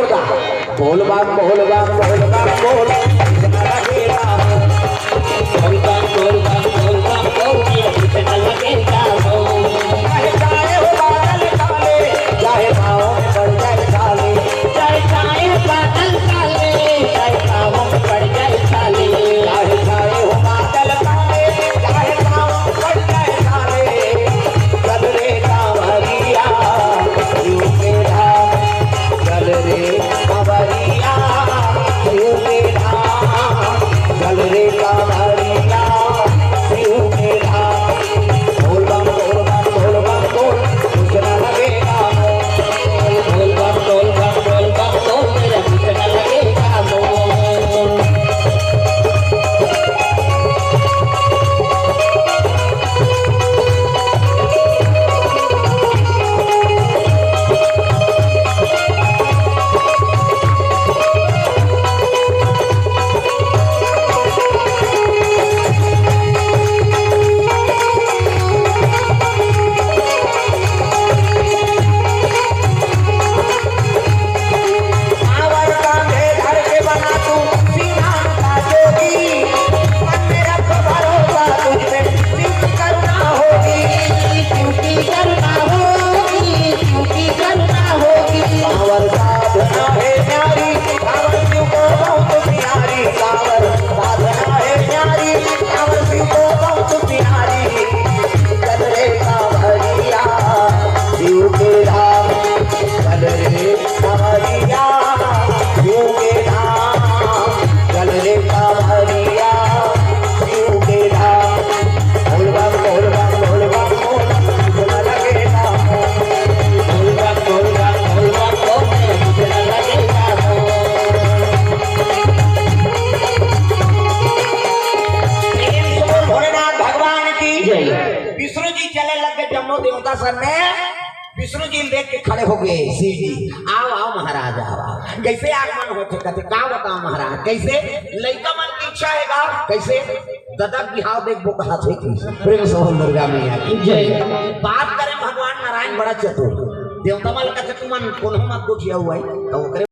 बोल बम बोल बम बोल बम बोल कितना लगेगा बोल बम बोल बम बोल बम बोल कितना लगेगा चाहे चाहे हो बादल काले चाहे पाँव में पड़ जाए काले चाहे चाहे बादल काले चाहे पाँव में पड़ जाए काले चाहे चाहे हो बादल काले चाहे पाँव में पड़ जाए काले चल रे कांवरिया शिव के धाम चल रे कांवरिया शिव के धाम चल रे कांवरिया शिव के धाम बोल बम बोल बम बोल बम बोल कितना लगेगा बोल बम बोल बम बोल बम बोल मेरा कितना लगेगा बोल आवर कांधे धर के बना तू सीना का जोगी मन में रख भरोसा तुझ पे सिद्ध करना होगी ड्यूटी करना होगी ड्यूटी करना होगी कांवर साधना है प्यारी कांवर शिव को बहुत प्यारी कांवर साधना है प्यारी कांवर शिव को बहुत प्यारी चल रे कांवरिया शिव के धाम चल रे कांवरिया शिव के धाम चल रे कांवरिया शिव के धाम बोल बम बोल बम बोल बम बोल कितना लगेगा बोल बम बोल बम बोल बम बोल कितना लगेगा भोलेनाथ भगवान की विष्णु जी चले लगे जम्मू देवता सर में विष्णु जी देख के खड़े हो गए शिव जी आओ आओ महाराज आओ कैसे आगमन होते कहते का बताओ महाराज कैसे लड़का मन की इच्छा हैगा कैसे दादा बिहाव देख वो कहा थे प्रेम सोहन दुर्गा मैया की जय बात करें भगवान नारायण बड़ा चतुर देवता मन का चतुर मन कोनो मत दुखिया हुआ है तो